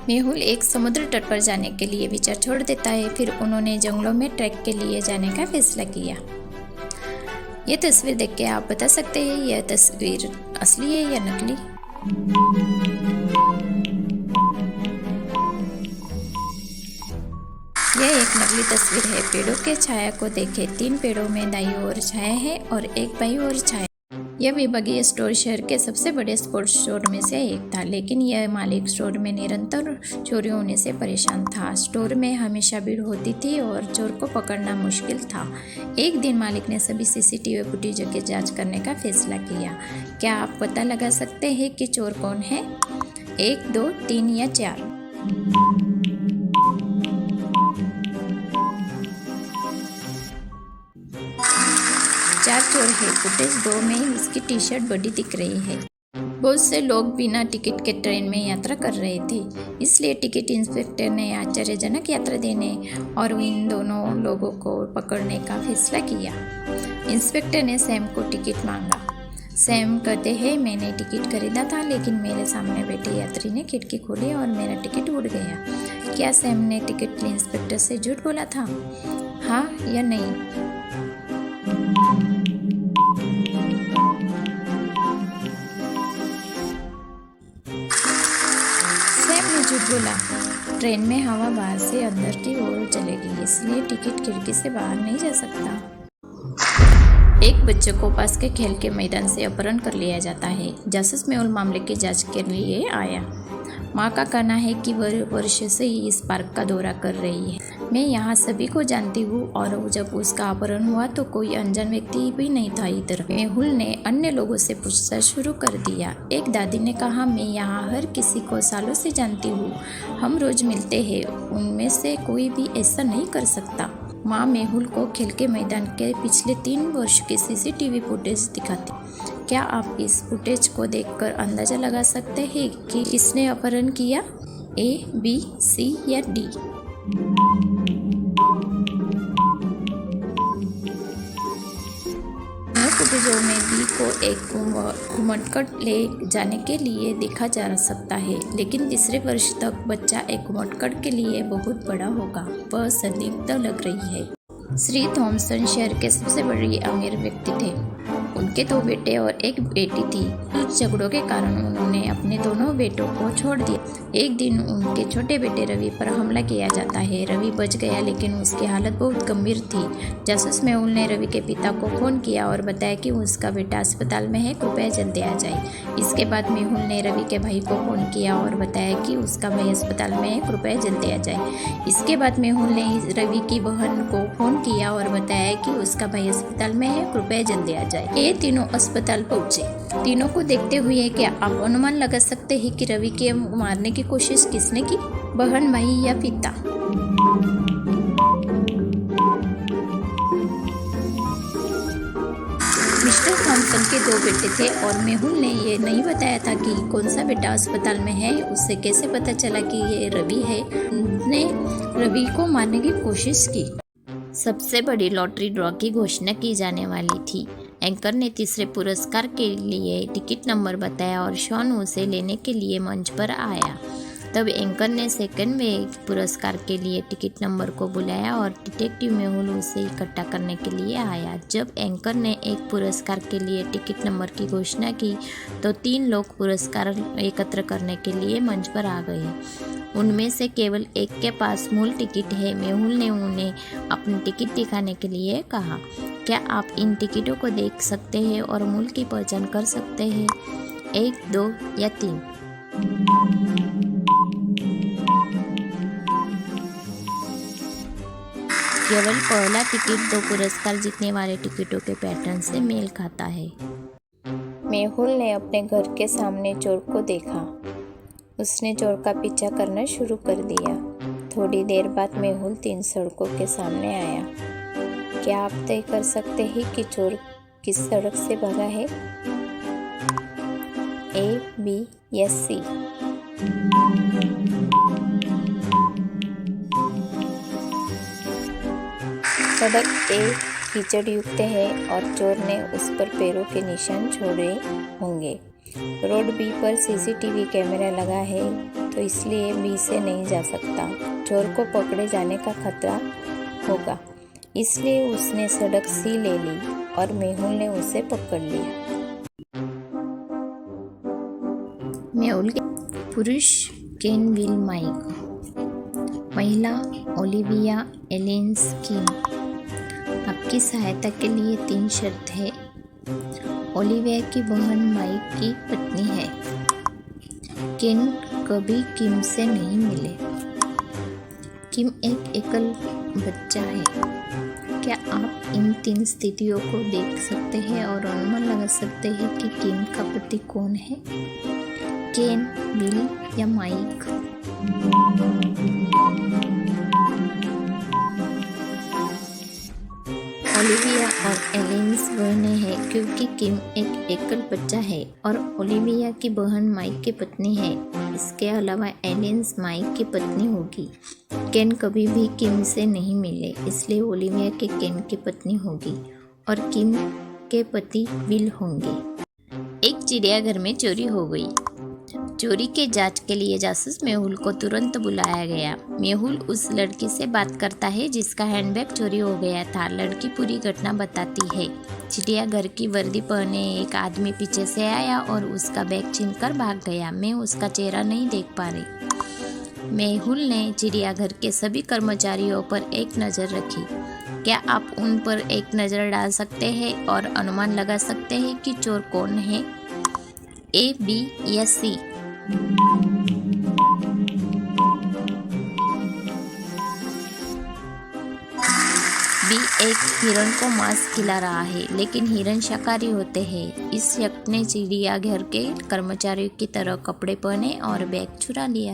मेहुल एक समुद्र तट पर जाने के लिए विचार छोड़ देता है। फिर उन्होंने जंगलों में ट्रैक के लिए जाने का फैसला किया। ये तस्वीर देख के आप बता सकते हैं यह तस्वीर असली है या नकली। यह एक नकली तस्वीर है। पेड़ों के छाया को देखें। 3 पेड़ों में दाईं ओर छाया है और एक बाईं ओर छाया। यह विभागीय स्टोर शहर के सबसे बड़े स्पोर्ट्स स्टोर में से एक था, लेकिन यह मालिक स्टोर में निरंतर चोरी होने से परेशान था। स्टोर में हमेशा भीड़ होती थी और चोर को पकड़ना मुश्किल था। एक दिन मालिक ने सभी सीसीटीवी फुटेज की जांच करने का फैसला किया। क्या आप पता लगा सकते हैं कि चोर कौन है? 1, 2, 3 या 4? चार चोर है। फुटेज 2 में उसकी टी शर्ट बड़ी दिख रही है। बहुत से लोग बिना टिकट के ट्रेन में यात्रा कर रहे थे, इसलिए टिकट इंस्पेक्टर ने आश्चर्यजनक यात्रा देने और इन दोनों लोगों को पकड़ने का फैसला किया। इंस्पेक्टर ने सैम को टिकट मांगा। सैम कहते हैं, मैंने टिकट खरीदा था, लेकिन मेरे सामने बैठे यात्री ने खिड़की खोली और मेरा टिकट उड़ गया। क्या सैम ने टिकट इंस्पेक्टर से झूठ बोला था? हाँ या नहीं? झूठ बोला। ट्रेन में हवा बाहर से अंदर की ओर चलेगी, इसलिए टिकट खिड़की से बाहर नहीं जा सकता। एक बच्चे को पास के खेल के मैदान से अपहरण कर लिया जाता है। जासूस मेहुल मामले की जांच के लिए आया। माँ का कहना है कि वह वर्ष से ही इस पार्क का दौरा कर रही है। मैं यहाँ सभी को जानती हूँ और जब उसका अपहरण हुआ तो कोई अनजान व्यक्ति भी नहीं था इधर। मेहुल ने अन्य लोगों से पूछताछ शुरू कर दिया। एक दादी ने कहा, मैं यहाँ हर किसी को सालों से जानती हूँ, हम रोज मिलते हैं, उनमें से कोई भी ऐसा नहीं कर सकता। माँ मेहुल को खेल के मैदान के पिछले 3 वर्ष के सीसीटीवी फुटेज दिखाती। क्या आप इस फुटेज को देखकर अंदाजा लगा सकते हैं कि किसने अपहरण किया? A, B, C या D? फुटेजों में B को एक घुमटकट ले जाने के लिए देखा जा सकता है, लेकिन तीसरे वर्ष तक बच्चा एक घुमटकट के लिए बहुत बड़ा होगा। वह संदिग्ध लग रही है। श्री थॉमसन शहर के सबसे बड़े अमीर व्यक्ति थे। उनके 2 बेटे और 1 बेटी थी। कुछ झगड़ों के कारण उन्होंने अपने दोनों बेटों को छोड़ दिया। एक दिन उनके छोटे बेटे रवि पर हमला किया जाता है। रवि बच गया, लेकिन उसकी हालत बहुत गंभीर थी। जासूस मेहुल ने रवि के पिता को फोन किया और बताया कि उसका बेटा अस्पताल में है, कृपया जल्दी आ जाए। इसके बाद मेहुल ने रवि के भाई को फोन किया और बताया कि उसका भाई अस्पताल में है, कृपया जल्दी आ जाए। इसके बाद मेहुल ने रवि की बहन को फोन किया और बताया कि उसका भाई अस्पताल में है, कृपया जल्दी आ जाए। ये तीनों अस्पताल पहुंचे। तीनों को देखते हुए क्या आप अनुमान लगा सकते हैं कि रवि के मारने की कोशिश किसने की? बहन, भाई या पिता? मिस्टर थॉमसन के 2 बेटे थे और मेहुल ने ये नहीं बताया था कि कौन सा बेटा अस्पताल में है। उससे कैसे पता चला कि ये रवि है? उसने रवि को मारने की कोशिश की। सबसे बड़ी लॉटरी ड्रॉ की घोषणा की जाने वाली थी। एंकर ने तीसरे पुरस्कार के लिए टिकट नंबर बताया और शॉन उसे लेने के लिए मंच पर आया। तब एंकर ने सेकंड में पुरस्कार के लिए टिकट नंबर को बुलाया और डिटेक्टिव मेहुल उसे इकट्ठा करने के लिए आया। जब एंकर ने एक पुरस्कार के लिए टिकट नंबर की घोषणा की तो 3 लोग पुरस्कार एकत्र करने के लिए मंच पर आ गए। उनमें से केवल एक के पास मूल टिकट है। मेहुल ने उन्हें अपनी टिकट दिखाने के लिए कहा। क्या आप इन टिकटों को देख सकते हैं और मूल की पहचान कर सकते हैं? 1, 2 या 3? केवल पहला टिकट 2 पुरस्कार जीतने वाले टिकटों के पैटर्न से मेल खाता है। मेहुल ने अपने घर के सामने चोर को देखा। उसने चोर का पीछा करना शुरू कर दिया। थोड़ी देर बाद मेहुल 3 सड़कों के सामने आया। क्या आप तय कर सकते हैं कि चोर किस सड़क से भागा है? A, B या C? सड़क A कीचड़ युक्त है और चोर ने उस पर पैरों के निशान छोड़े होंगे। रोड B पर सीसीटीवी कैमरा लगा है। तो इसलिए बी से नहीं जा सकता। चोर को पकड़े जाने का खतरा होगा, इसलिए उसने सड़क सी ले ली और मेहुल ने उसे पकड़ लिया। मेहुल के पुरुष केन विल माइक, महिला ओलिविया एलेन्स किम। आपकी सहायता के लिए 3 शर्त है। ओलिविया की बहन माइक की पत्नी है। केन कभी किम से नहीं मिले। किम एक एकल बच्चा है। क्या आप इन 3 स्थितियों को देख सकते हैं और अनुमान लगा सकते हैं कि किम का पति कौन है? केन, विल या माइक? ओलिविया और एलेन्स बहनें हैं क्योंकि किम एक एकल बच्चा है और ओलिविया की बहन माइक की पत्नी है। इसके अलावा एलेन्स माइक की पत्नी होगी। केन कभी भी किम से नहीं मिले, इसलिए ओलिविया के केन की पत्नी होगी और किम के पति विल होंगे। एक चिड़ियाघर में चोरी हो गई। चोरी के जांच के लिए जासूस मेहुल को तुरंत बुलाया गया। मेहुल उस लड़की से बात करता है जिसका हैंडबैग चोरी हो गया था। लड़की पूरी घटना बताती है। चिड़ियाघर की वर्दी पहने एक आदमी पीछे से आया और उसका बैग छीनकर भाग गया। मैं उसका चेहरा नहीं देख पा रही। मेहुल ने चिड़ियाघर के सभी कर्मचारियों पर एक नज़र रखी। क्या आप उन पर एक नज़र डाल सकते हैं और अनुमान लगा सकते हैं कि चोर कौन है? ए, बी या सी? बी एक हिरण को मांस खिला रहा है, लेकिन हिरण शाकाहारी होते हैं। इस शख्स ने चिड़ियाघर के कर्मचारियों की तरह कपड़े पहने और बैग चुरा लिया।